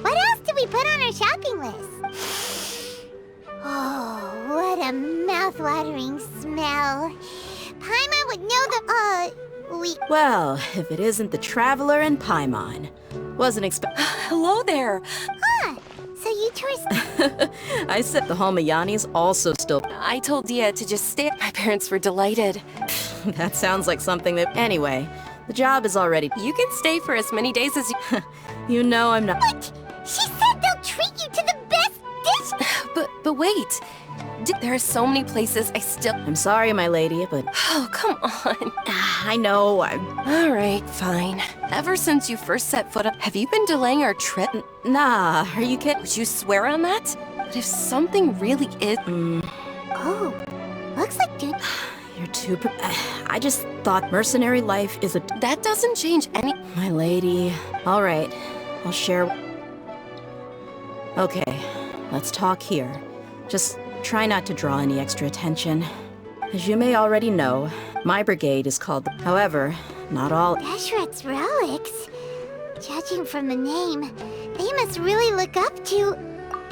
What else did we put on our shopping list? Oh, what a mouth-watering smell. Paimon would know Well, if it isn't the Traveler and Paimon. Wasn't Hello there. Huh, so you tourists... I said the Homayani's also still... I told Dehya to just stay. My parents were delighted. That sounds like something that... Anyway, the job is already... You can stay for as many days as you... You know I'm not... What? She said they'll treat you to the best dish... But wait. There are so many places I still... I'm sorry, my lady, but... Oh, come on. I know, All right, fine. Ever since you first set foot up, have you been delaying our trip? Nah, are you kidding? Would you swear on that? But if something really is... Oh, looks like dude... You're too... I just thought mercenary life is a... That doesn't change any... My lady... All right, I'll share... Okay, let's talk here. Just try not to draw any extra attention. As you may already know, my brigade is called... However, not all... Deshret's relics? Judging from the name, they must really look up to...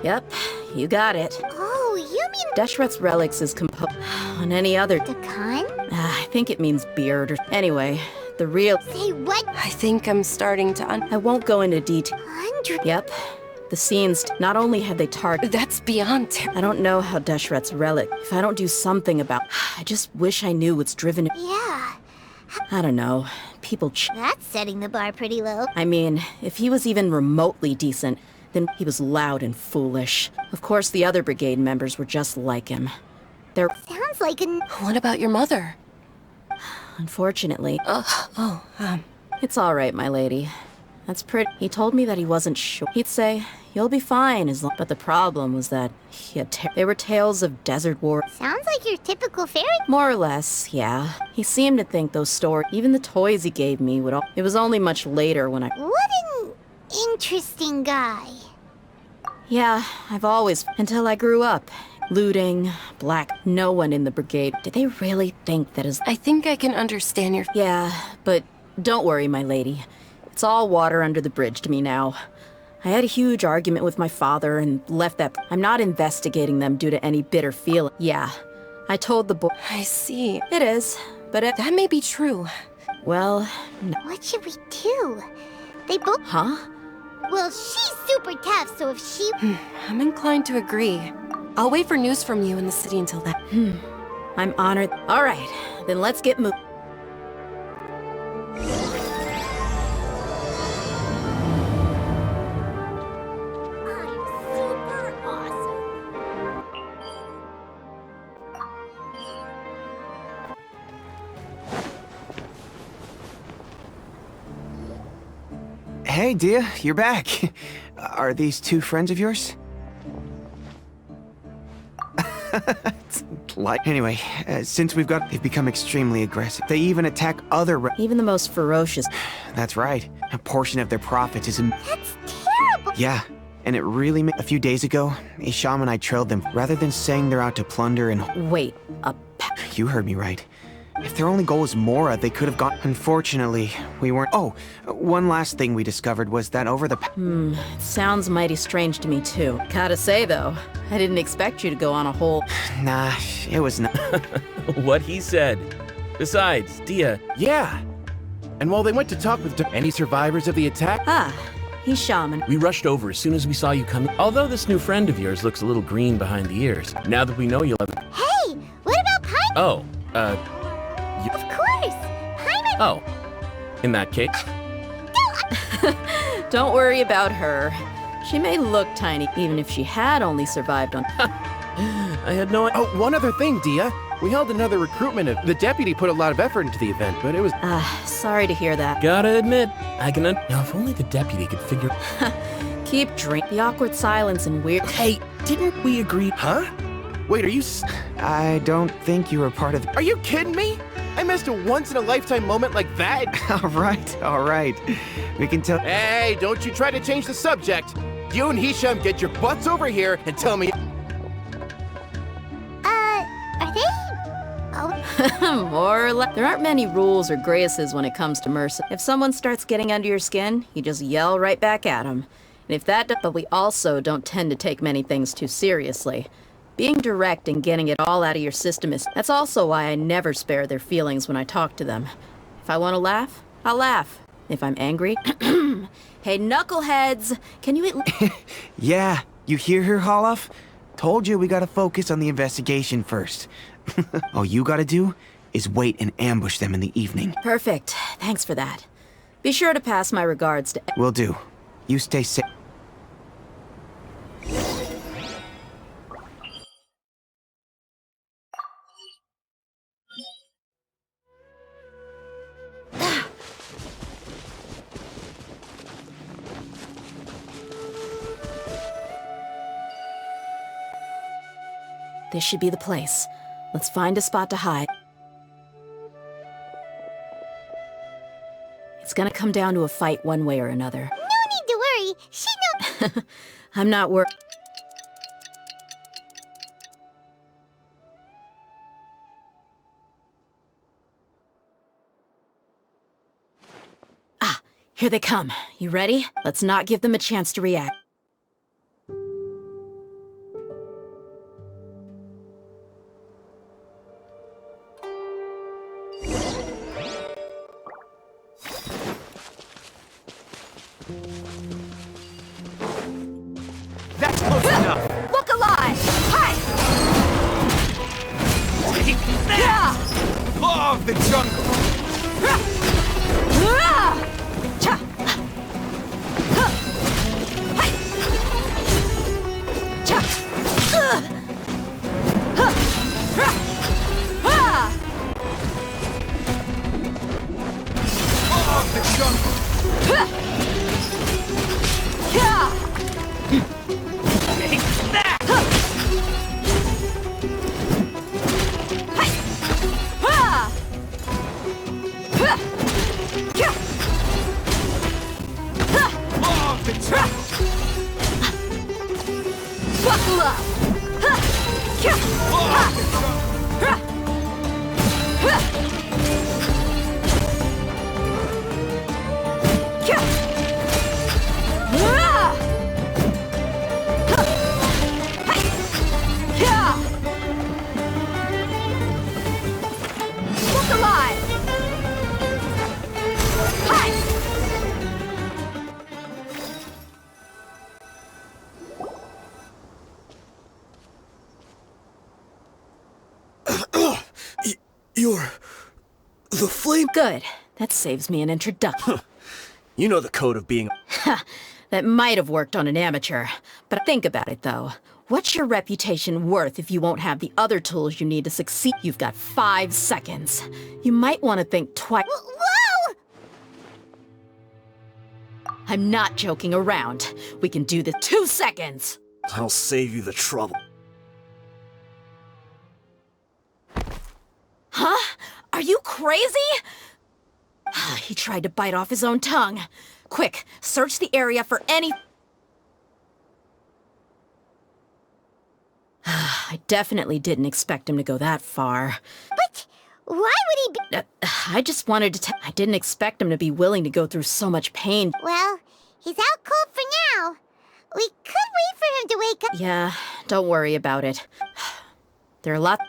Yep, you got it. Oh, you mean... Deshret's relics is composed... On any other... The Khan? I think it means beard or... Anyway, the real... Say what? I think I'm starting to I won't go into detail. 100... Yep. The scenes, not only have they targeted... That's beyond... I don't know how Deshret's relic... If I don't do something about... I just wish I knew what's driven it. Yeah. I don't know. People That's setting the bar pretty low. I mean, if he was even remotely decent, then he was loud and foolish. Of course, the other brigade members were just like him. They're... Sounds like an... What about your mother? Unfortunately... It's all right, my lady. That's pretty... He told me that he wasn't sure. He'd say, you'll be fine as long... But the problem was that he had... They were tales of desert war. Sounds like your typical fairy... More or less, yeah. He seemed to think those stories... Even the toys he gave me would all... It was only much later when I... What an interesting guy. Yeah, I've always... Until I grew up. Looting, black... No one in the brigade... Did they really think that is... I think I can understand your... Yeah, but don't worry, my lady. It's all water under the bridge to me now. I had a huge argument with my father and left that... I'm not investigating them due to any bitter feeling. Yeah, I told the boy... I see. It is, but it... That may be true. Well... No. What should we do? They both... Huh? Well, she's super tough, so if she... I'm inclined to agree. I'll wait for news from you in the city until then. I'm honored. All right, then let's get moving. Hey, Dehya, you're back. Are these two friends of yours? Anyway, since they've become extremely aggressive. They even attack other Even the most ferocious. That's right. A portion of their profits is That's terrible! Yeah, and it really a few days ago, Isham and I trailed them. Rather than saying they're out to plunder and... Wait, You heard me right. If their only goal was Mora, they could have gone... Unfortunately, we weren't... Oh, one last thing we discovered was that over the... It sounds mighty strange to me, too. Gotta say, though, I didn't expect you to go on a whole... Nah, it was not... What he said. Besides, Dehya... Yeah! And while they went to talk with any survivors of the attack... Ah, he's shaman. We rushed over as soon as we saw you coming. Although this new friend of yours looks a little green behind the ears. Now that we know you'll have... Hey, what about Paimon? Oh, Of course! Paimon... Oh. In that case... Don't worry about her. She may look tiny, even if she had only survived on... I had no... Oh, one other thing, Dehya. We held another recruitment. The deputy put a lot of effort into the event, but it was... Sorry to hear that. Gotta admit, I can... Now, if only the deputy could figure... keep drink. The awkward silence and weird. Hey, didn't we agree? Huh? Wait, are you I don't think you were part of. Are you kidding me? I missed a once-in-a-lifetime moment like that. All right. We can tell. Hey, don't you try to change the subject. You and Hisham get your butts over here and tell me. Are they? Oh, More or less. There aren't many rules or graces when it comes to mercy. If someone starts getting under your skin, you just yell right back at them. And if that, but we also don't tend to take many things too seriously. Being direct and getting it all out of your system is. That's also why I never spare their feelings when I talk to them. If I want to laugh, I'll laugh. If I'm angry, hey knuckleheads, can you at Yeah, you hear her, Holloff? Told you we gotta focus on the investigation first. All you gotta do is wait and ambush them in the evening. Perfect. Thanks for that. Be sure to pass my regards to. Will do. You stay safe. This should be the place. Let's find a spot to hide. It's gonna come down to a fight one way or another. no need to worry. She knows. I'm not worried. Ah, here they come. You ready? Let's not give them a chance to react. That's close enough. Look alive! Hi! Take that! Law of the jungle. Law of the jungle. Take that! Law of the jungle. Buckle up! Law of the jungle. Look alive! Hi! You're... the flame... Good. That saves me an introduction. You know the code of being... That might have worked on an amateur. But think about it, though. What's your reputation worth if you won't have the other tools you need to succeed? You've got 5 seconds. You might want to think twice. Whoa! I'm not joking around. We can do this. 2 seconds! I'll save you the trouble. Huh? Are you crazy? He tried to bite off his own tongue. Quick, search the area for any... I definitely didn't expect him to go that far. But why would he be... I just wanted to I didn't expect him to be willing to go through so much pain. Well, he's out cold for now. We could wait for him to wake up. Yeah, don't worry about it. There are lots...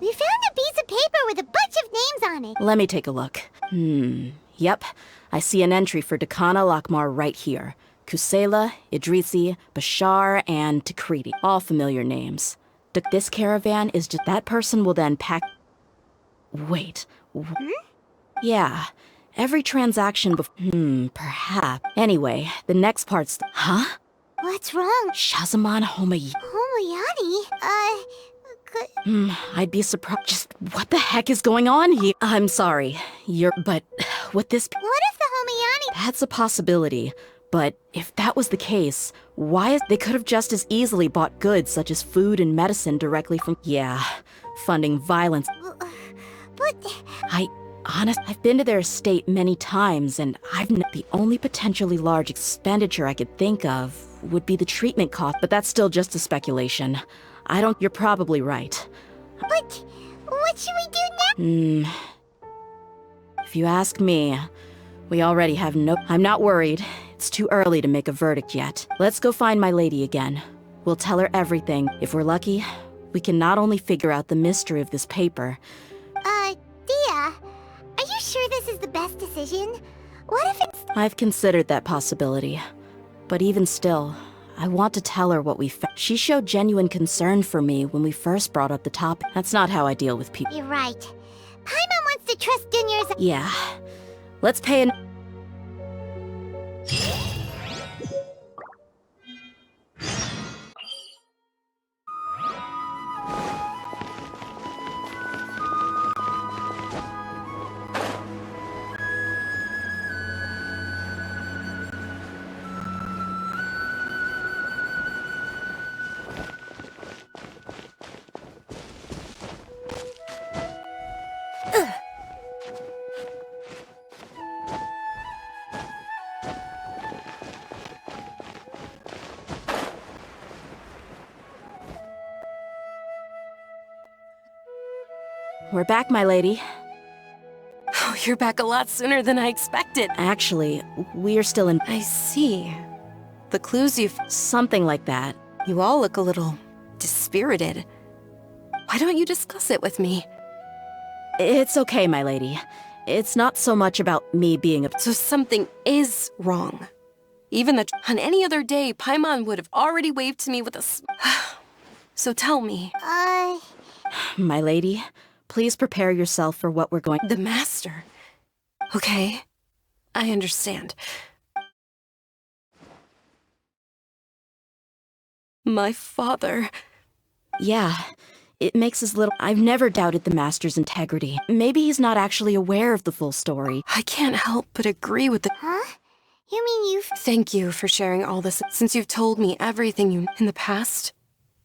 We found a piece of paper with a bunch of names on it. Let me take a look. Yep. I see an entry for Dakana Lakmar right here. Kusela, Idrisi, Bashar, and Takriti. All familiar names. This caravan is just... That person will then pack... Wait. Yeah. Every transaction perhaps. Anyway, the next part's... Huh? What's wrong? Shazamon Homayi. Homoyani? I'd be surprised. Just what the heck is going on here? I'm sorry. But with this... What if the Homoyani... That's a possibility. But if that was the case, they could have just as easily bought goods such as food and medicine directly from... Yeah, funding violence. But... I've been to their estate many times, and the only potentially large expenditure I could think of would be the treatment cost, but that's still just a speculation. You're probably right. But what should we do now? If you ask me, we already have I'm not worried. It's too early to make a verdict yet. Let's go find my lady again. We'll tell her everything. If we're lucky, we can not only figure out the mystery of this paper. Dehya, are you sure this is the best decision? What if it's... I've considered that possibility. But even still, I want to tell her what we found. She showed genuine concern for me when we first brought up the topic. That's not how I deal with people. You're right. Paimon wants to trust Dunya's... Yeah. Let's pay an... We're back, my lady. Oh, you're back a lot sooner than I expected. Actually, we are still in... I see. The clues you've... Something like that. You all look a little dispirited. Why don't you discuss it with me? It's okay, my lady. It's not so much about me being a... So something is wrong. Even that on any other day, Paimon would have already waved to me with a So tell me. My lady, please prepare yourself for what we're going... The master. Okay. I understand. My father... Yeah, it makes us little... I've never doubted the master's integrity. Maybe he's not actually aware of the full story. I can't help but agree with the... Huh? You mean you've... Thank you for sharing all this. Since you've told me everything you... In the past,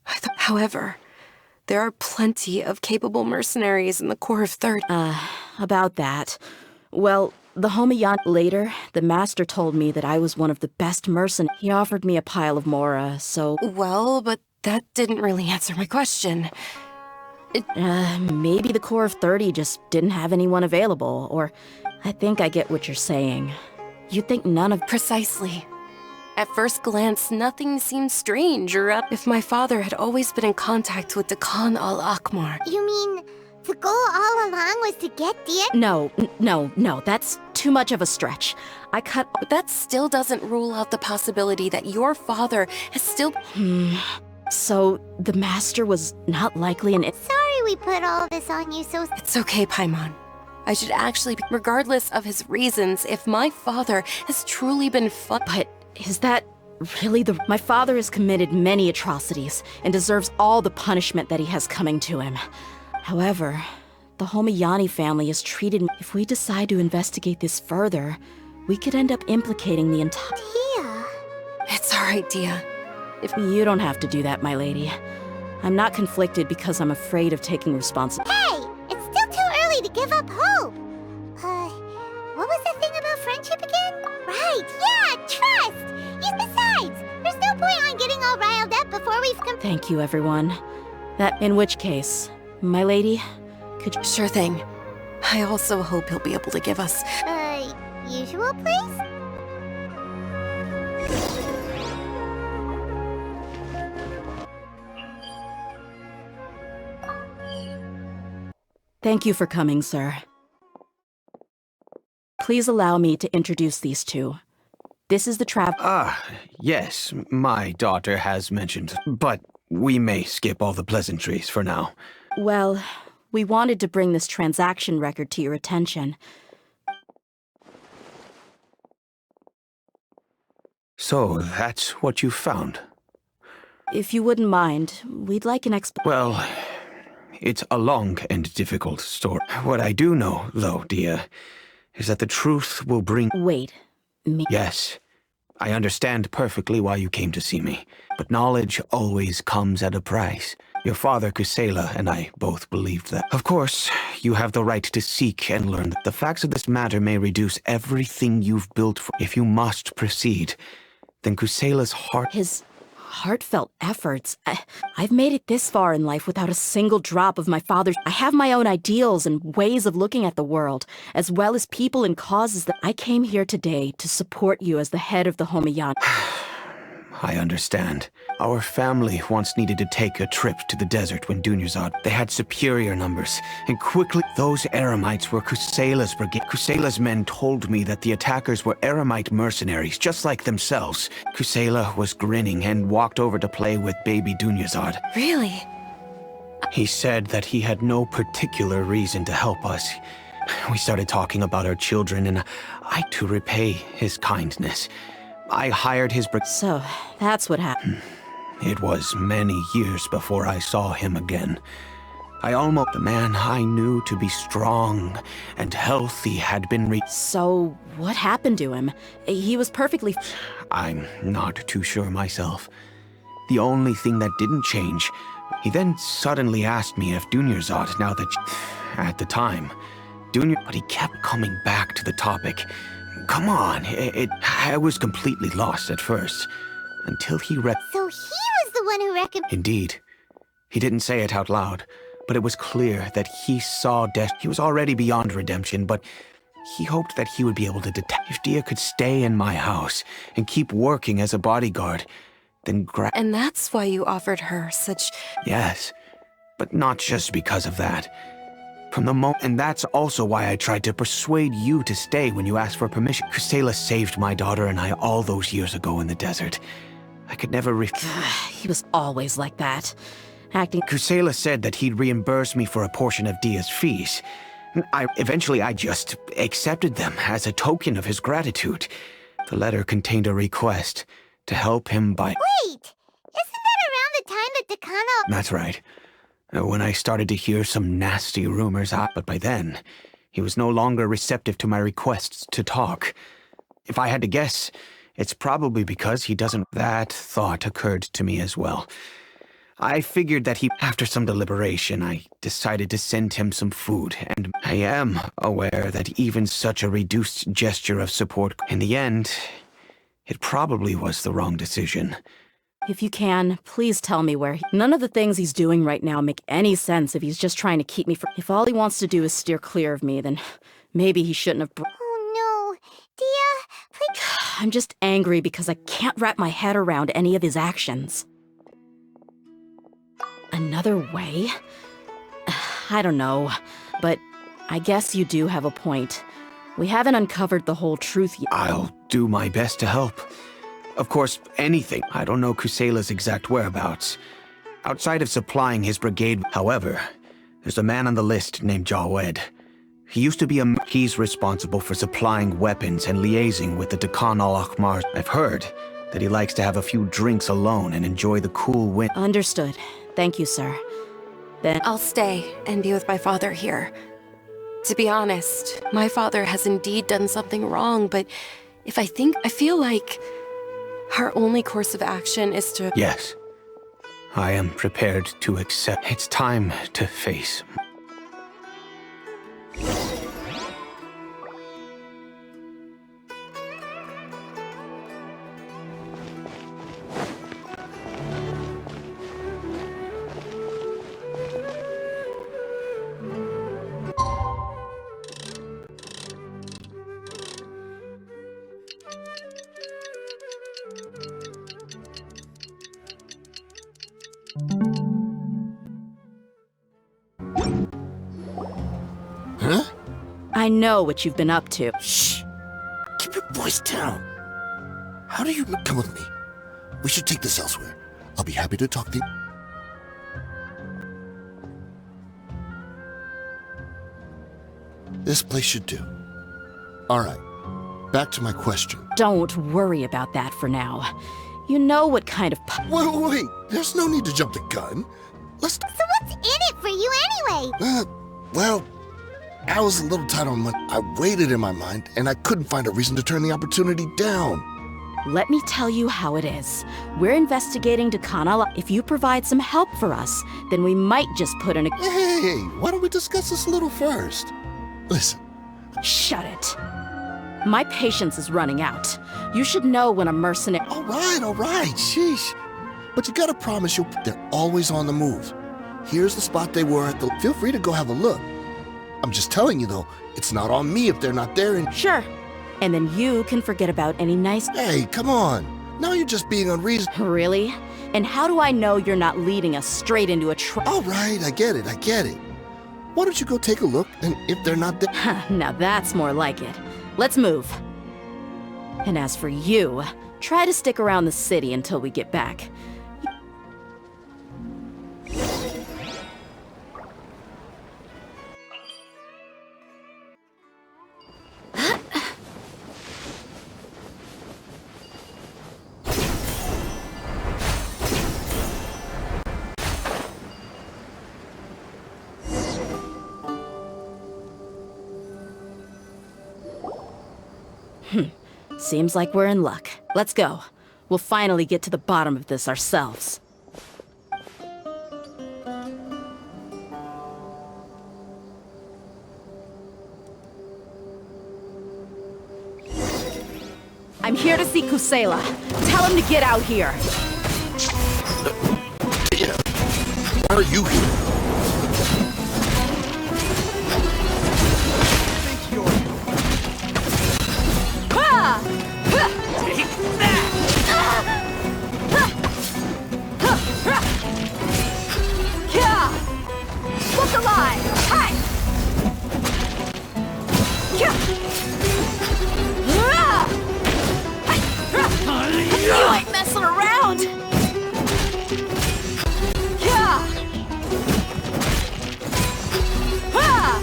however, there are plenty of capable mercenaries in the Corps of 30. About that. Well, the Homayan... Later, the master told me that I was one of the best mercenaries. He offered me a pile of mora, so... Well, but that didn't really answer my question. Maybe the Corps of 30 just didn't have anyone available, or... I think I get what you're saying. You think none of... Precisely. At first glance, nothing seemed strange or up. If my father had always been in contact with the Khan al-Akmar. You mean the goal all along was to get Dehya? No, that's too much of a stretch. But that still doesn't rule out the possibility that your father has still... So, the master was not likely an... Sorry we put all this on you so... It's okay, Paimon. I should actually be... Regardless of his reasons, if my father has truly been But is that really the... My father has committed many atrocities and deserves all the punishment that he has coming to him. However, the Homayani family has treated me... If we decide to investigate this further, we could end up implicating the entire... Dehya? It's all right, Dehya. If you don't have to do that, my lady. I'm not conflicted because I'm afraid of taking responsibility. Hey! It's still too early to give up hope! What was the thing about friendship again? Right, yeah, trust! Besides, there's no point on getting all riled up before we've Thank you, everyone. In which case, my lady, could you... Sure thing. I also hope he'll be able to give us... usual place? Thank you for coming, sir. Please allow me to introduce these two. This is the Yes, my daughter has mentioned, but we may skip all the pleasantries for now. Well, we wanted to bring this transaction record to your attention. So, that's what you found. If you wouldn't mind, we'd like an Well, it's a long and difficult story. What I do know, though, Dehya, is that the truth will bring... Wait. Me? Yes, I understand perfectly why you came to see me, but knowledge always comes at a price. Your father, Kusela, and I both believed that. Of course, you have the right to seek and learn. The facts of this matter may reduce everything you've built for... If you must proceed, then Kusela's heart... His heartfelt efforts. I've made it this far in life without a single drop of my father's... I have my own ideals and ways of looking at the world, as well as people and causes that... I came here today to support you as the head of the Homeyan. I understand. Our family once needed to take a trip to the desert when Dunyazad. They had superior numbers, and quickly those Eremites were Kusela's brigade. Kusela's men told me that the attackers were Eremite mercenaries, just like themselves. Kusela was grinning and walked over to play with baby Dunyazad. Really? He said that he had no particular reason to help us. We started talking about our children, and I to repay his kindness. I hired his So, that's what happened. It was many years before I saw him again. The man I knew to be strong and healthy had been So, what happened to him? He was perfectly... I'm not too sure myself. The only thing that didn't change, he then suddenly asked me if Dunyazad, now that... At the time, but he kept coming back to the topic. Come on, I was completely lost at first, until he So he was the one who recommended... Indeed. He didn't say it out loud, but it was clear that he saw death. He was already beyond redemption, but he hoped that he would be able to detect... If Dehya could stay in my house and keep working as a bodyguard, then And that's why you offered her such... Yes, but not just because of that. And that's also why I tried to persuade you to stay when you asked for permission. Kusela saved my daughter and I all those years ago in the desert. I could never He was always like that. Acting... Kusela said that he'd reimburse me for a portion of Dehya's fees. Eventually I just accepted them as a token of his gratitude. The letter contained a request to help him by... Wait! Isn't that around the time that Decano... That's right. When I started to hear some nasty rumors, but by then, he was no longer receptive to my requests to talk. If I had to guess, it's probably because he doesn't... That thought occurred to me as well. I figured that after some deliberation, I decided to send him some food, and I am aware that even such a reduced gesture of support, in the end, it probably was the wrong decision. If you can, please tell me where None of the things he's doing right now make any sense if he's just trying to keep me from... If all he wants to do is steer clear of me, then maybe he shouldn't have... Oh no. Dehya, please... I'm just angry because I can't wrap my head around any of his actions. Another way? I don't know, but I guess you do have a point. We haven't uncovered the whole truth yet. I'll do my best to help. Of course, anything. I don't know Kusela's exact whereabouts. Outside of supplying his brigade, however, there's a man on the list named Jawed. He used to be He's responsible for supplying weapons and liaising with the Deccan al-Ahmar. I've heard that he likes to have a few drinks alone and enjoy the cool wind. Understood. Thank you, sir. Then I'll stay and be with my father here. To be honest, my father has indeed done something wrong, but I feel like our only course of action is to... Yes. I am prepared to accept. It's time to face. Huh? I know what you've been up to. Shh. Keep your voice down. How do you... Come with me. We should take this elsewhere. I'll be happy to talk to you. This place should do. All right. back to my question. Don't worry about that for now. You know what kind of Wait, there's no need to jump the gun. Let's... So what's in it for you anyway? Well, I was a little tight on money. I waited in my mind, and I couldn't find a reason to turn the opportunity down. Let me tell you how it is. We're investigating Dekanala. If you provide some help for us, then we might just put in a... Hey, why don't we discuss this a little first? Listen. Shut it. My patience is running out. You should know when a mercenary... All right, sheesh. But you gotta promise they're always on the move. Here's the spot they were at the... Feel free to go have a look. I'm just telling you, though, it's not on me if they're not there and... Sure. And then you can forget about any nice... Hey, come on. Now you're just being unreasonable. Really? And how do I know you're not leading us straight into a trap? All right, I get it. Why don't you go take a look, and if they're not there... Now that's more like it. Let's move. And as for you, try to stick around the city until we get back. Seems like we're in luck. Let's go. We'll finally get to the bottom of this ourselves. I'm here to see Kusela. Tell him to get out here. Yeah. Why are you here? Look alive! Hi! You ain't messing around!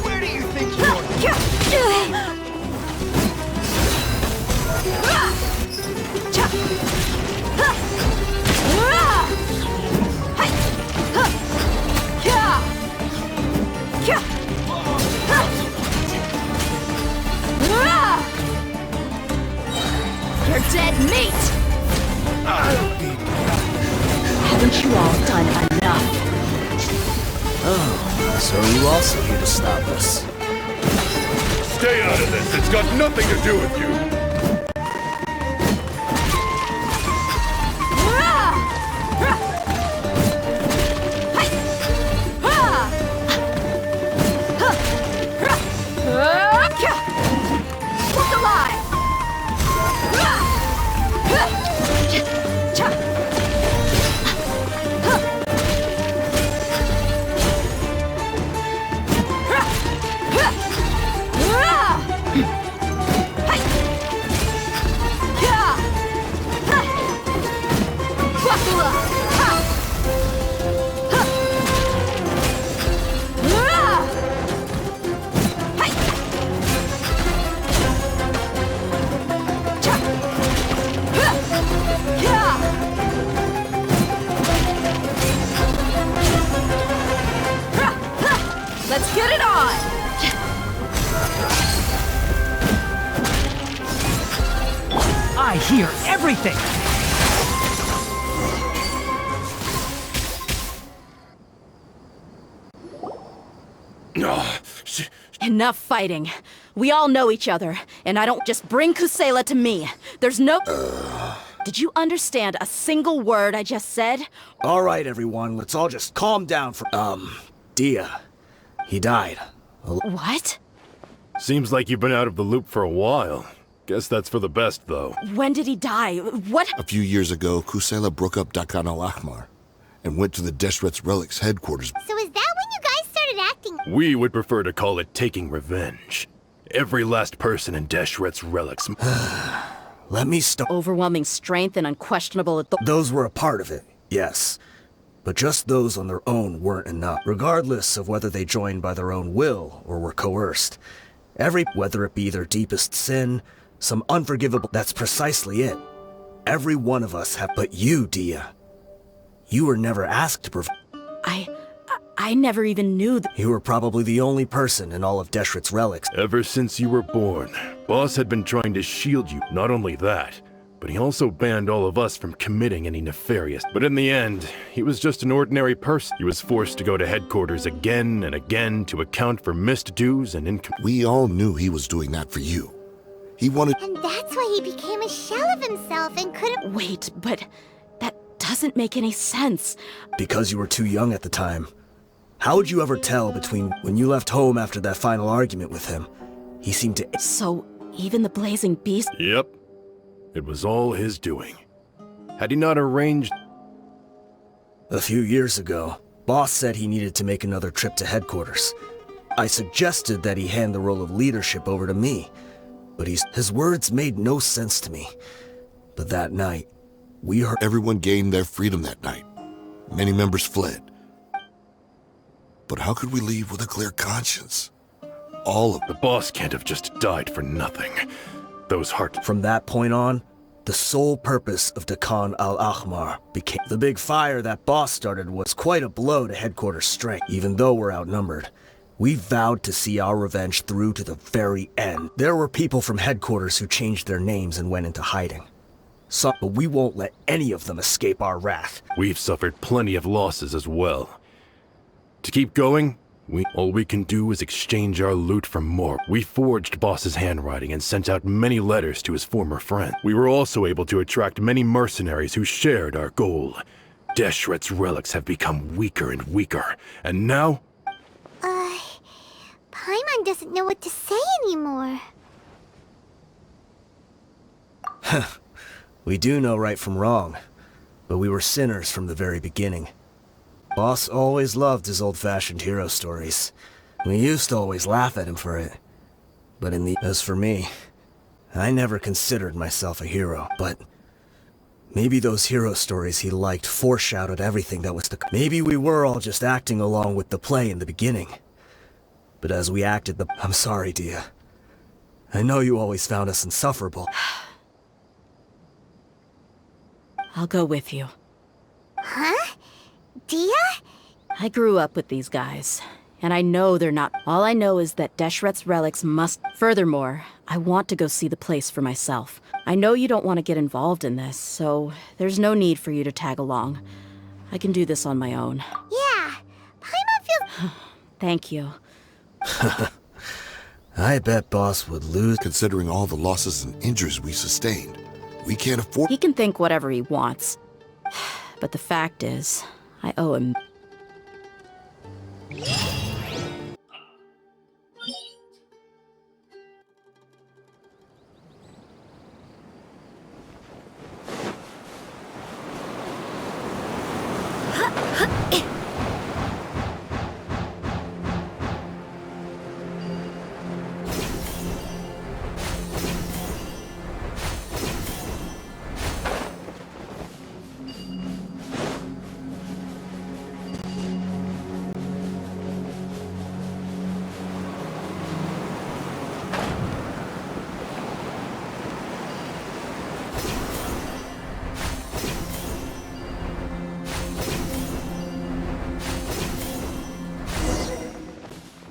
Where do you think you're You're dead meat! Haven't you all done enough? Oh, so are you also here to stop us? Stay out of this! It's got nothing to do with you! Look alive! Let's get it on! I hear everything! Enough fighting. We all know each other, and I don't just bring Kusela to me. There's no... Did you understand a single word I just said? All right, everyone, let's all just calm down for... Dehya. He died. What? Seems like you've been out of the loop for a while. Guess that's for the best, though. When did he die? What? A few years ago, Kusela broke up Dakan al-Ahmar and went to the Deshret's Relics headquarters. So is that when you guys started acting? We would prefer to call it taking revenge. Every last person in Deshret's Relics... Let me start. Overwhelming strength and unquestionable authority. Those were a part of it, yes. But just those on their own weren't enough, regardless of whether they joined by their own will or were coerced. Whether it be their deepest sin, Some unforgivable... That's precisely it. Every one of us have... But you, Dehya. You were never asked to provide... I never even knew that. You were probably the only person in all of Deshret's relics. Ever since you were born, Boss had been trying to shield you. Not only that, but he also banned all of us from committing any nefarious. But in the end, he was just an ordinary person. He was forced to go to headquarters again and again to account for missed dues and income. We all knew he was doing that for you. He wanted... And that's why he became a shell of himself and couldn't... Wait, but that doesn't make any sense. Because you were too young at the time. How would you ever tell between when you left home after that final argument with him? He seemed to... So, even the Blazing Beast... Yep. It was all his doing. Had he not arranged... A few years ago, Boss said he needed to make another trip to headquarters. I suggested that he hand the role of leadership over to me, but his words made no sense to me. But that night, we heard... Everyone gained their freedom that night. Many members fled. But how could we leave with a clear conscience? All of The boss can't have just died for nothing. Those heart... From that point on, the sole purpose of Dakan al-Ahmar became... The big fire that Boss started was quite a blow to headquarters strength. Even though we're outnumbered, we vowed to see our revenge through to the very end. There were people from headquarters who changed their names and went into hiding. But we won't let any of them escape our wrath. We've suffered plenty of losses as well. To keep going, all we can do is exchange our loot for more. We forged Boss's handwriting and sent out many letters to his former friend. We were also able to attract many mercenaries who shared our goal. Deshret's relics have become weaker and weaker, and now... Paimon doesn't know what to say anymore. We do know right from wrong, but we were sinners from the very beginning. Boss always loved his old-fashioned hero stories. We used to always laugh at him for it. But as for me, I never considered myself a hero. But maybe those hero stories he liked foreshadowed everything that was to come. Maybe we were all just acting along with the play in the beginning. But as we acted I'm sorry, Dehya. I know you always found us insufferable. I'll go with you. Huh? Dehya? I grew up with these guys, and I know they're not... All I know is that Deshret's relics must... Furthermore, I want to go see the place for myself. I know you don't want to get involved in this, so there's no need for you to tag along. I can do this on my own. Yeah. Paimon feels... Thank you. I bet Boss would lose... Considering all the losses and injuries we sustained, we can't afford... He can think whatever he wants. But the fact is, I owe him...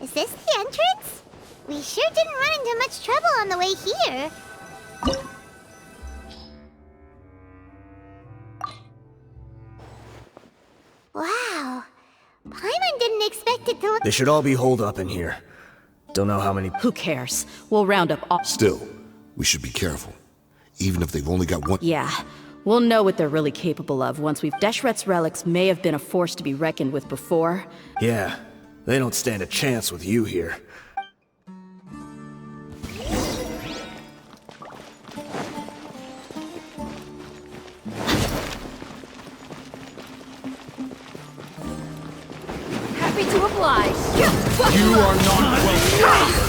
Is this the entrance? We sure didn't run into much trouble on the way here. Wow. Paimon didn't expect it to look... They should all be holed up in here. Don't know how many... Who cares? We'll round up all... Still, we should be careful. Even if they've only got one... Yeah. We'll know what they're really capable of once we've... Deshret's relics may have been a force to be reckoned with before. Yeah, they don't stand a chance with you here. Happy to oblige. You are not welcome.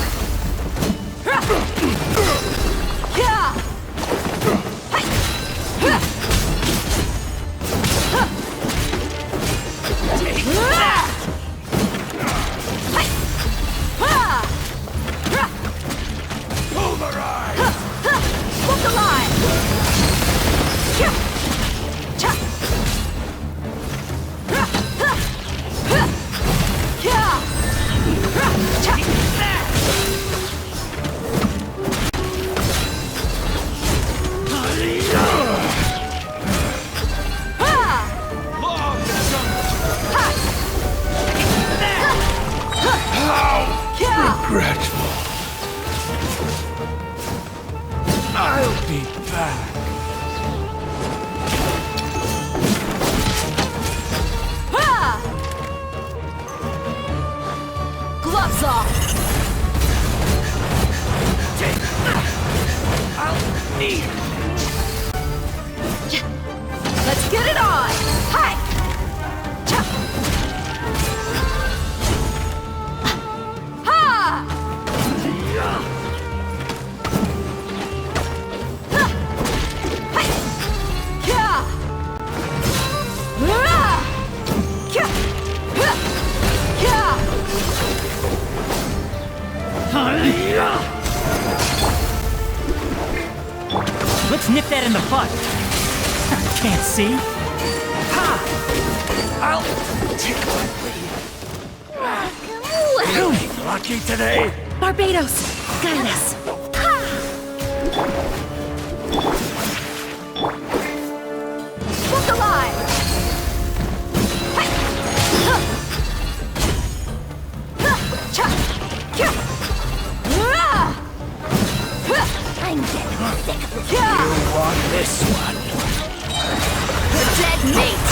be back. Ha! Gloves off! I'll need it. Let's get it on! Hi! Cha! Ha! Ha! Hi! Kya! Ra! Kya! Ha! Kya! Let's nip that in the bud. Can't see. Ha! I'll take my lead. Really lucky today. Barbados! Guide us! Look alive! Hi! Huh! Huh! Cha! Kya! Ra! Huh! I'm getting sick of this. You want this one? The dead mate!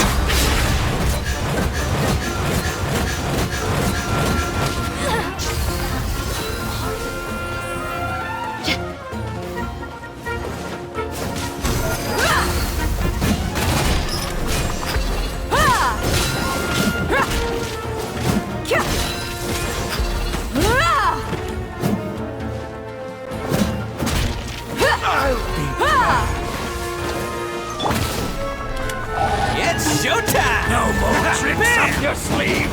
It's showtime! No more tricks up your sleeve!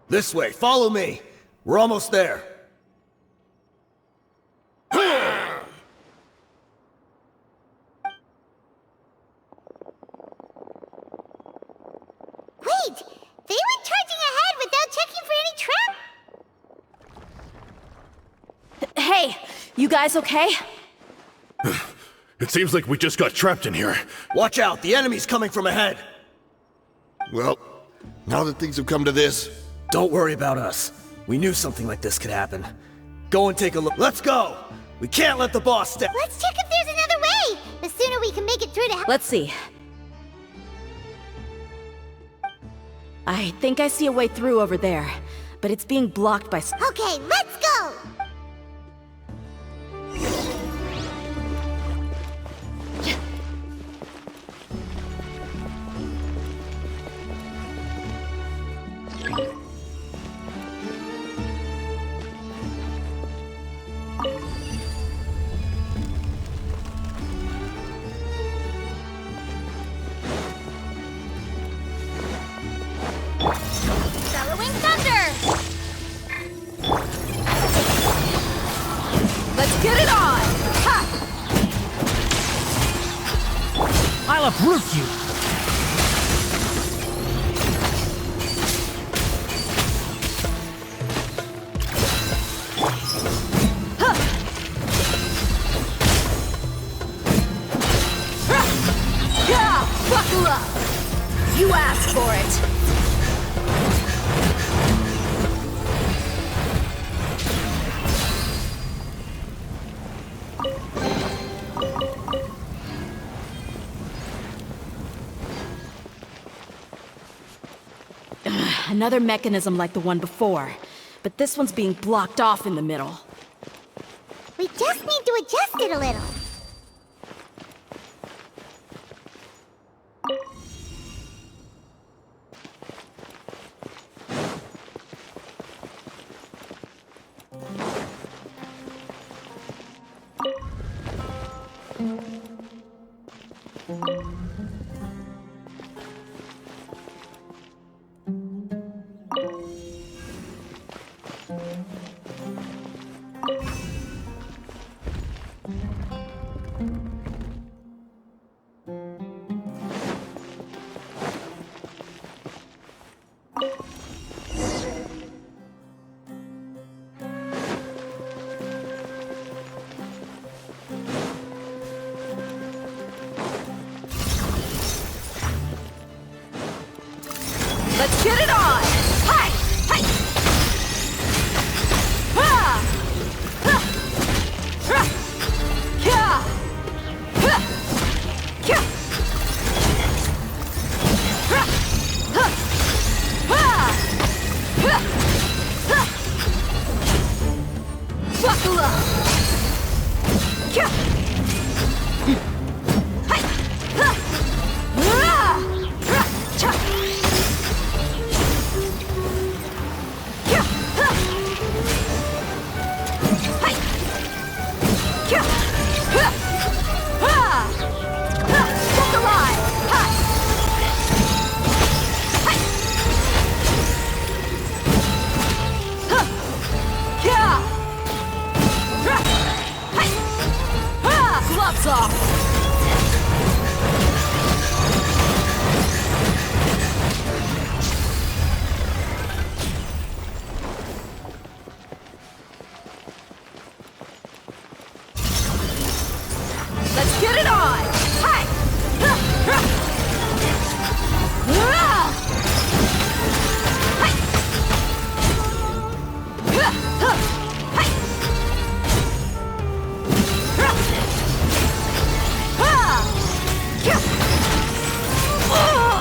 This way, follow me. We're almost there. Wait! They went charging ahead without checking for any trap? Hey, you guys okay? It seems like we just got trapped in here. Watch out, the enemy's coming from ahead. Well, now that things have come to this, Don't worry about us. We knew something like this could happen. Go and take a look. Let's go! We can't let the boss step. Let's check if there's another way! The sooner we can make it through to Let's see. I think I see a way through over there, but it's being blocked by Okay, let's go! Bellowing thunder! Let's get it on! Ha! I'll uproot you! Yeah! Buckle up! You asked for it! Another mechanism like the one before, but this one's being blocked off in the middle. We just need to adjust it a little. Let's get it on! Hi! Hi! Ah! Ha! Ha! Kya! Ha! Kya! Ha! Ha! Ha! Ha! Ha! Buckle up! Kya! Hi! Ha! Ah! Ha! Cha! Kya! Ha! Hi! Kya! Ha! Ha! Ha! Walk alive! Ha! Hi! Ha! Kya! Ha! Hi! Ha! Gloves off! Let's get it on! Hi! Ha! Ha! Ah! Hi! Ha! Ha! Hi! Ha! Ha! Kya! Oh!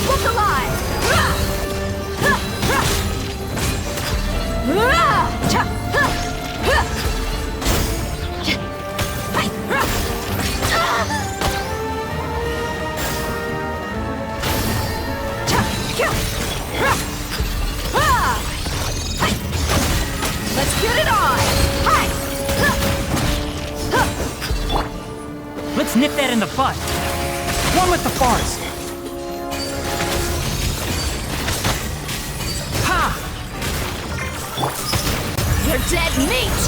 Look alive! Ah! Ha! Ha! Ah! Cha! Ha! Ha! Hi! Ha! Ah! Cha! Kya! Ha! Ha! Hi! Let's get it on! Hi! Ha! Ha! Let's nip that in the bud. One with the forest. Ha! You're dead meat!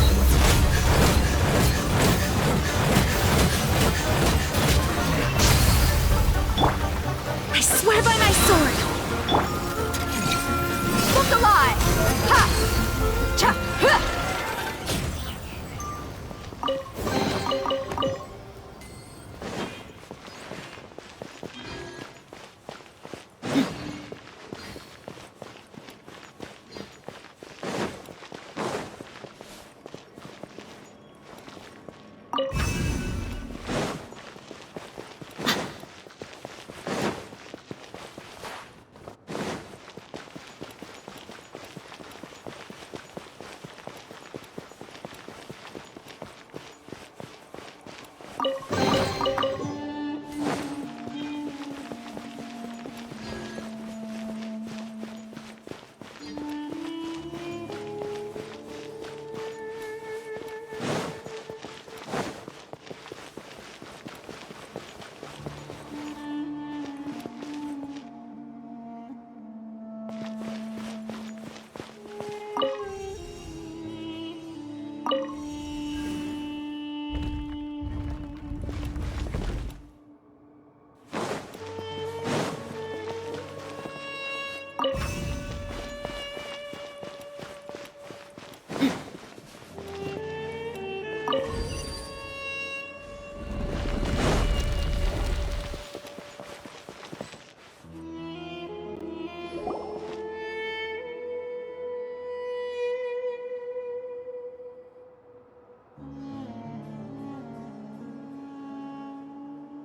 I swear by my sword! Look alive! Ha! Cha! Ha!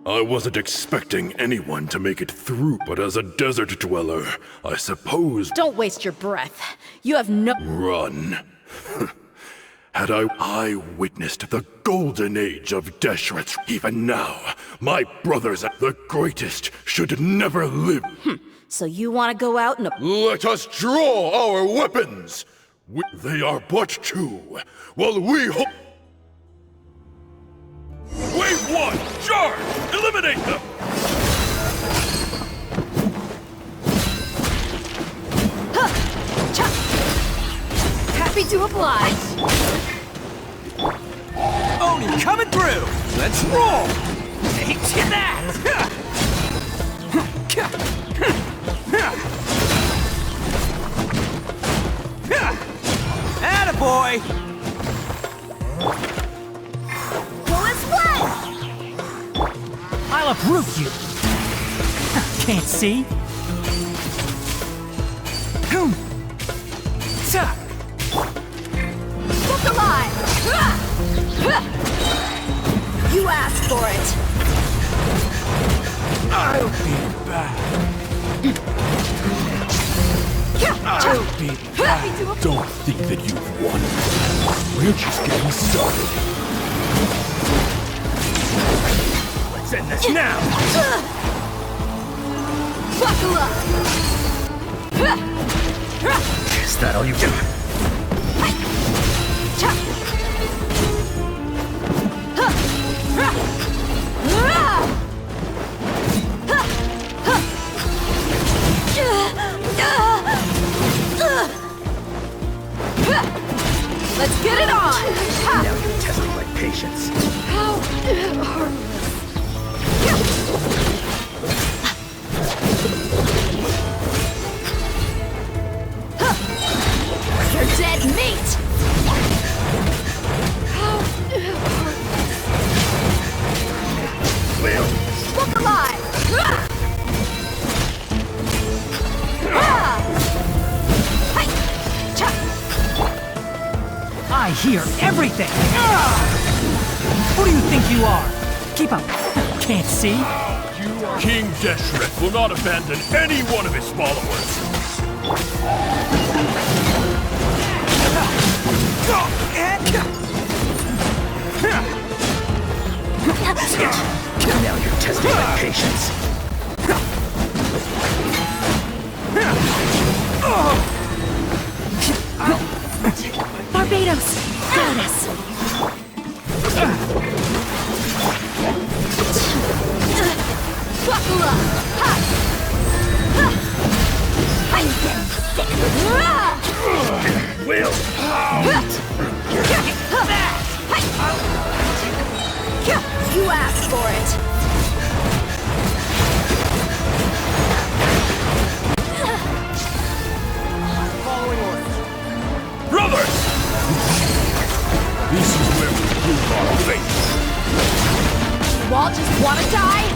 I wasn't expecting anyone to make it through, but as a desert dweller, I suppose Don't waste your breath. You have no— run. Had I witnessed the golden age of Deshret. Even now, my brothers, the greatest, should never live. So you want to go out and— Let us draw our weapons! They are but two, while we hope. Wave one! Charge! Eliminate them! Happy to oblige. Oni coming through! Let's roll! Take that! Attaboy! Pull us one! I'll uproot you! Can't see? asked for it! I'll be back. I'll be back. Don't think that you've won. We're just getting started. Let's end this now! Buckle up! Is that all you got? Let's get it on! Now you're testing my patience. How harmless. You're dead meat! How harmless. Look alive! I hear everything! Who do you think you are? Keep up. Can't see? King Deshret will not abandon any one of his followers. Now you're testing my patience. Barbados! Got us! Buckle up! Ha! Ha! I'm getting sick! Will! You asked for it! Brothers! This is where we prove our faith. You all just wanna die?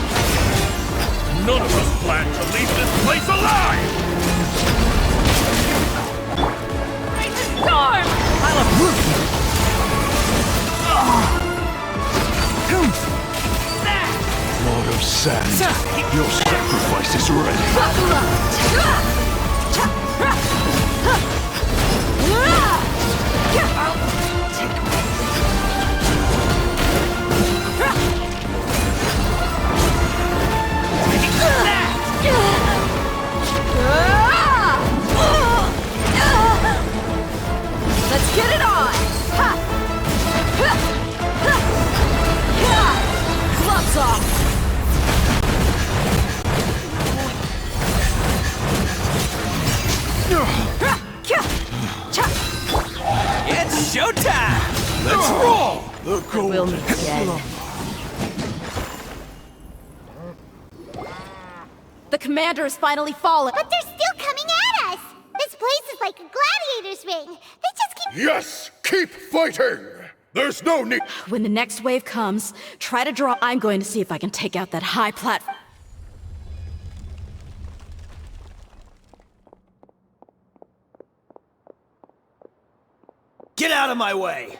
None of us plan to leave this place alive! Raise the storm! I'll uproot you! Lord of Sand, your sacrifice is ready. Buckle up! Let's get it on! Gloves off! It's showtime! Let's roll! The gold. We'll meet again. The commander has finally fallen. But they're still coming at us! This place is like a gladiator's ring. They just keep... Yes! Keep fighting! There's no need... When the next wave comes, try to draw. I'm going to see if I can take out that high platform. Get out of my way!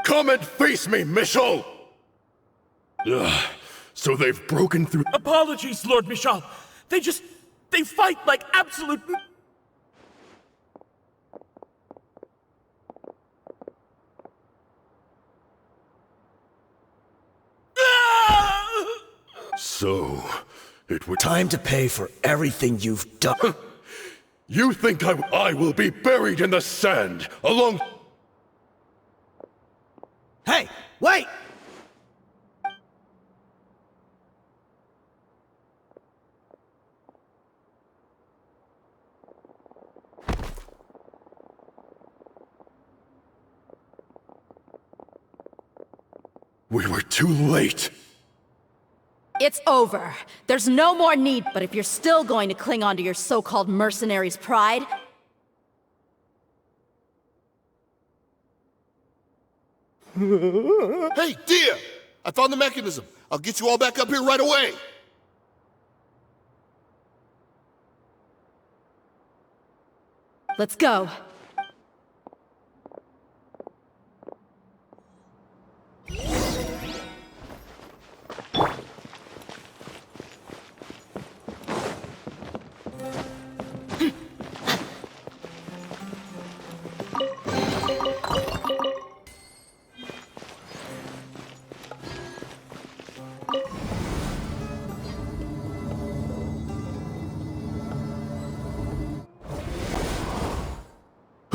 Come and face me, Michel! So they've broken through... Apologies, Lord Michal. They fight like absolute... So, it would... Time to pay for everything you've done. You think I will be buried in the sand, along... Hey, wait! We were too late. It's over. There's no more need. But if you're still going to cling on to your so-called mercenary's pride... Hey, Dehya! I found the mechanism. I'll get you all back up here right away. Let's go.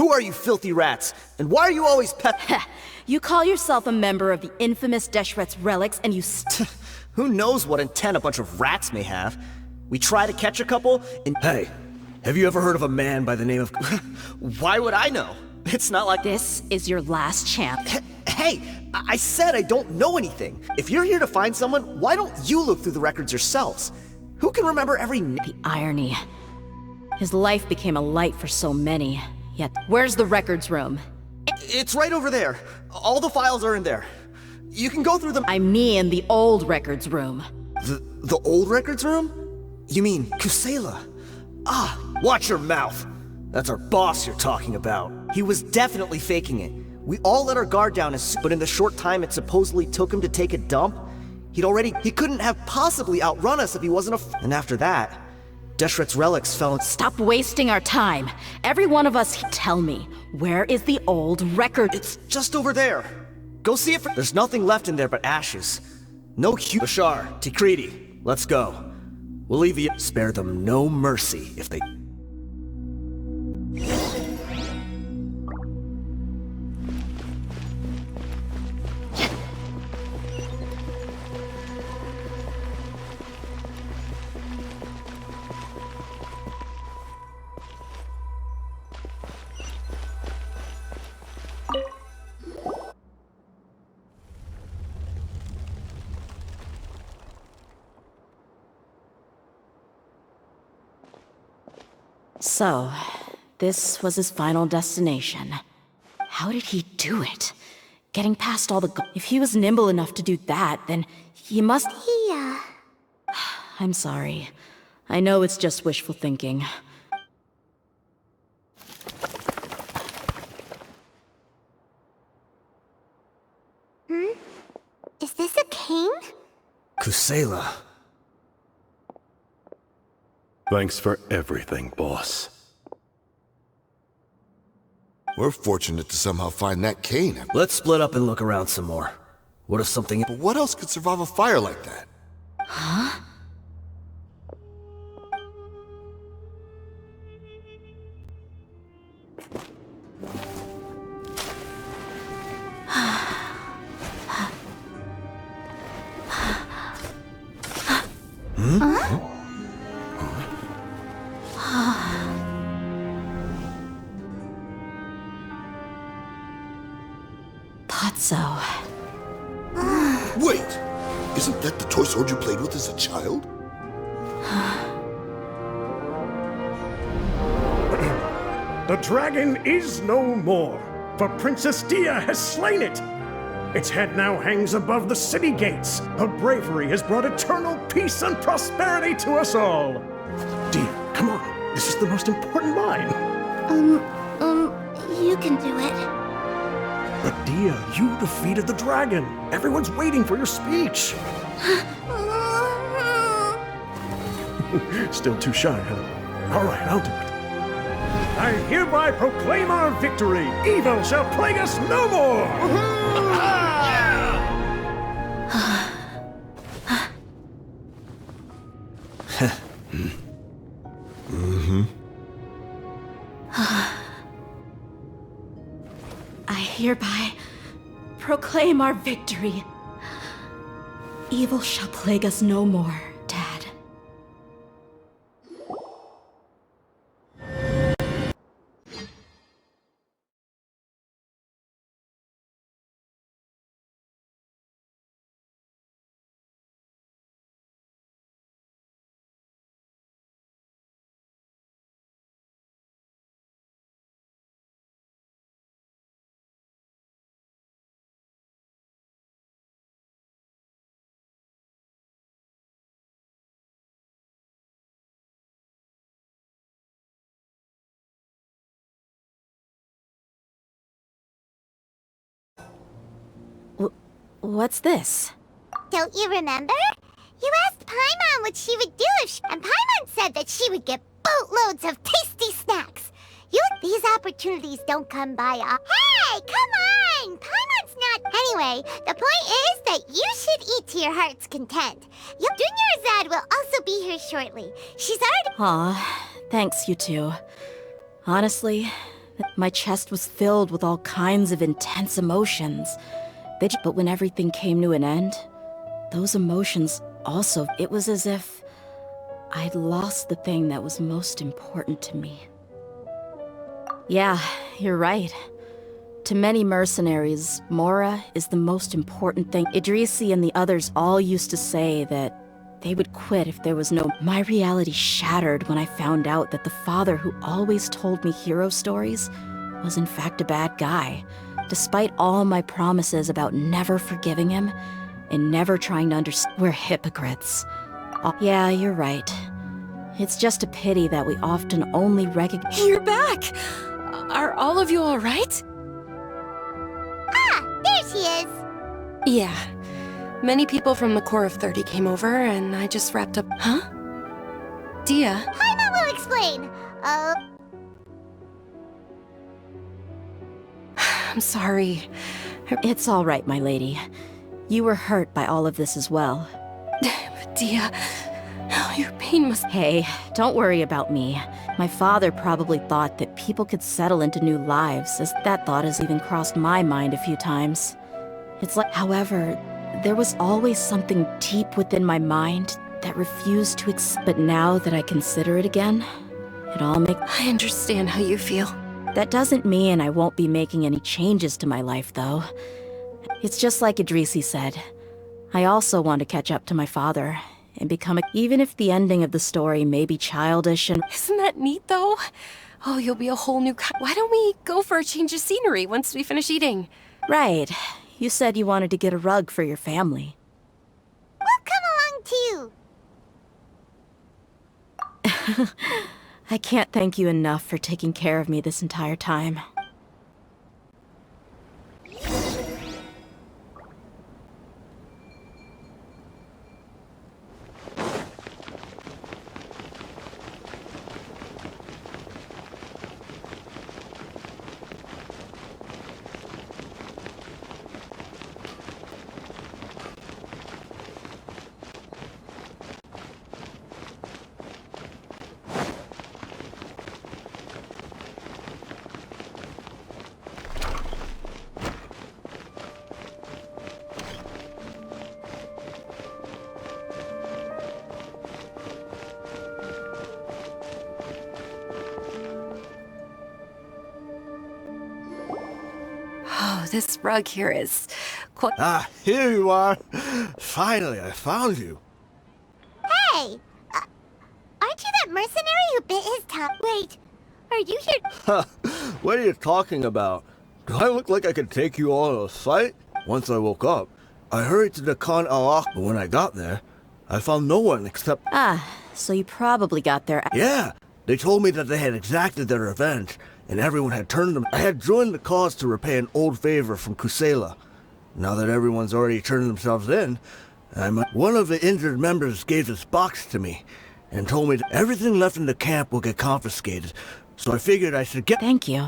Who are you filthy rats? And why are you always You call yourself a member of the infamous Deshret's relics and you Who knows what intent a bunch of rats may have? We try to catch a couple and— Hey, have you ever heard of a man by the name of— Why would I know? It's not like— This is your last chance. Hey, I said I don't know anything. If you're here to find someone, why don't you look through the records yourselves? Who can remember every— The irony. His life became a light for so many, yet where's the records room? It's right over there. All the files are in there. You can go through them— I mean the old records room. The old records room? You mean Kusela? Ah, watch your mouth. That's our boss you're talking about. He was definitely faking it. We all let our guard down but in the short time it supposedly took him to take a dump, he couldn't have possibly outrun us if he wasn't and after that, Deshret's relics fell— Stop wasting our time. Every one of us— Tell me, where is the old record? It's just over there. Go see it for— There's nothing left in there but ashes. No Bashar, Tikriti, let's go. We'll leave you— Spare them no mercy if they— So, this was his final destination. How did he do it? Getting past all the If he was nimble enough to do that, then he must— I'm sorry. I know it's just wishful thinking. Is this a cane? Kusela. Thanks for everything, boss. We're fortunate to somehow find that cane. Let's split up and look around some more. What if something— But what else could survive a fire like that? Huh? So. Wait! Isn't that the toy sword you played with as a child? The dragon is no more, for Princess Dehya has slain it. Its head now hangs above the city gates. Her bravery has brought eternal peace and prosperity to us all. Dehya, come on. This is the most important line. You can do it. But Dehya, you defeated the dragon. Everyone's waiting for your speech. Still too shy, huh? All right, I'll do it. I hereby proclaim our victory. Evil shall plague us no more. I hereby proclaim our victory. Evil shall plague us no more, Dad. What's this? Don't you remember? You asked Paimon what she would do if and Paimon said that she would get boatloads of tasty snacks. These opportunities don't come by. Hey, come on! Paimon's not. Anyway, the point is that you should eat to your heart's content. Junior Azad will also be here shortly. She's already. Aw, thanks, you two. Honestly, My chest was filled with all kinds of intense emotions. But when everything came to an end, those emotions also, it was as if I'd lost the thing that was most important to me. Yeah, you're right. To many mercenaries, Mora is the most important thing. Idrisi and the others all used to say that they would quit if there was no... My reality shattered when I found out that the father who always told me hero stories was in fact a bad guy, despite all my promises about never forgiving him and never trying to understand. We're hypocrites. Yeah, you're right. It's just a pity that we often only recognize... You're back! Are all of you all right? Ah, there she is! Yeah. Many people from the Corps of 30 came over, and I just wrapped up... Huh? Dehya? Paimon will explain. I'm sorry. It's all right, my lady. You were hurt by all of this as well. Dehya, your pain must... Hey, don't worry about me. My father probably thought that people could settle into new lives, as that thought has even crossed my mind a few times. It's like... However, there was always something deep within my mind that refused to But now that I consider it again, it all makes... I understand how you feel. That doesn't mean I won't be making any changes to my life, though. It's just like Idrisi said. I also want to catch up to my father and become even if the ending of the story may be childish and... Isn't that neat, though? Oh, you'll be a whole new Why don't we go for a change of scenery once we finish eating? Right. You said you wanted to get a rug for your family. We'll come along, too. I can't thank you enough for taking care of me this entire time. Oh, this rug here is quite... Ah, here you are. Finally, I found you. Hey! Aren't you that mercenary who bit his tongue? Wait, are you here? What are you talking about? Do I look like I could take you all in a fight? Once I woke up, I hurried to the Khan al-Akh, but when I got there, I found no one except... Ah, so you probably got there... Yeah, they told me that they had exacted their revenge, and everyone had turned them. I had joined the cause to repay an old favor from Kusela. Now that everyone's already turned themselves in, one of the injured members gave this box to me, and told me that everything left in the camp will get confiscated, so I figured I should get... Thank you.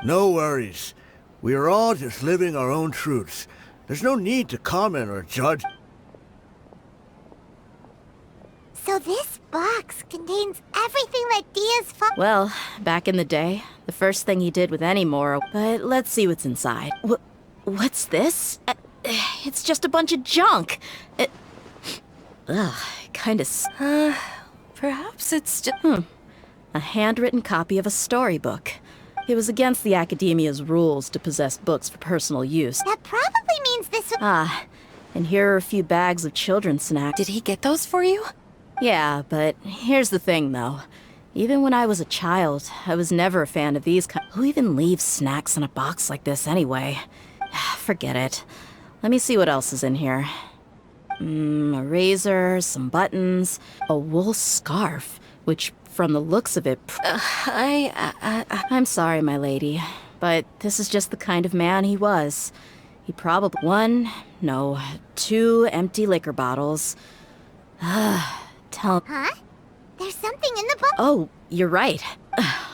No worries. We are all just living our own truths. There's no need to comment or judge. So this box contains everything that Dehya's Well, back in the day, the first thing he did with any Mora... But let's see what's inside. What's this? It's just a bunch of junk. Kinda... Perhaps it's just... A handwritten copy of a storybook. It was against the Academia's rules to possess books for personal use. That probably means this... Ah, and here are a few bags of children's snacks. Did he get those for you? Yeah, but here's the thing, though. Even when I was a child, I was never a fan of these kind... Who even leaves snacks in a box like this anyway? Forget it. Let me see what else is in here. A razor, some buttons, a wool scarf, which, from the looks of it... I'm sorry, my lady, but this is just the kind of man he was. He probably... 2 empty liquor bottles. Tell... Huh? There's something in the book. Oh, you're right.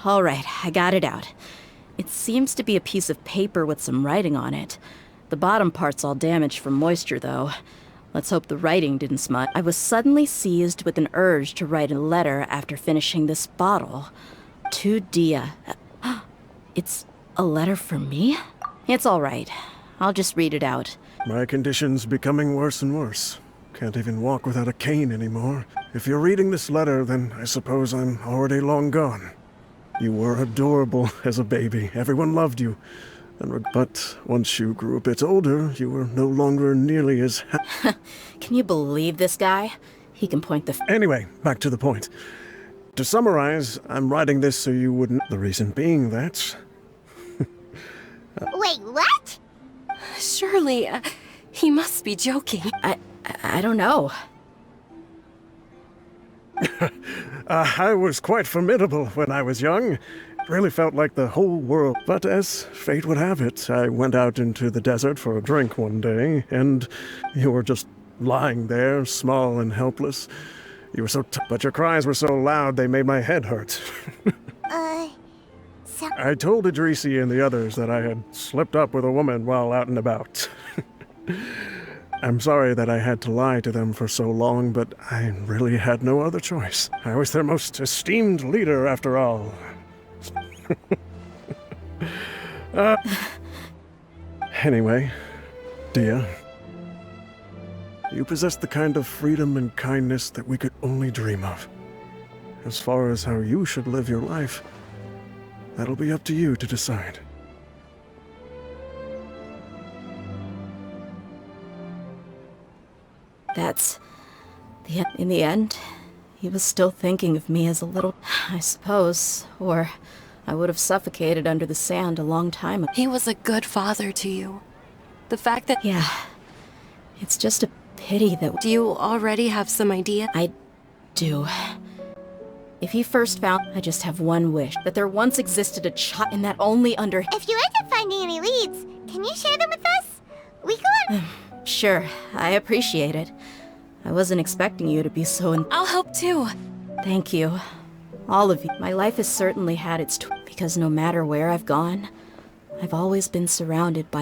All right, I got it out. It seems to be a piece of paper with some writing on it. The bottom part's all damaged from moisture, though. Let's hope the writing didn't smut. I was suddenly seized with an urge to write a letter after finishing this bottle. To Dehya. It's a letter for me? It's all right. I'll just read it out. My condition's becoming worse and worse. Can't even walk without a cane anymore. If you're reading this letter, then I suppose I'm already long gone. You were adorable as a baby. Everyone loved you. But once you grew a bit older, you were no longer nearly as Can you believe this guy? He can point the Anyway, back to the point. To summarize, I'm writing this so you wouldn't... The reason being that... Wait, what? Surely, he must be joking. I don't know. I was quite formidable when I was young. Really felt like the whole world. But as fate would have it, I went out into the desert for a drink one day, and you were just lying there, small and helpless. You were so but your cries were so loud they made my head hurt. So... I told Idrisi and the others that I had slipped up with a woman while out and about. I'm sorry that I had to lie to them for so long, but I really had no other choice. I was their most esteemed leader, after all. Anyway, Dehya, you possess the kind of freedom and kindness that we could only dream of. As far as how you should live your life, that'll be up to you to decide. That's... In the end, he was still thinking of me as a little... I suppose. Or I would have suffocated under the sand a long time ago. He was a good father to you. The fact that... Yeah. It's just a pity that... Do you already have some idea? I do. If he first found... I just have one wish. That there once existed a child and that only under... If you end up finding any leads, can you share them with us? We go on... Sure, I appreciate it. I wasn't expecting you to be so... I'll help too. Thank you. All of you. My life has certainly had its... because no matter where I've gone, I've always been surrounded by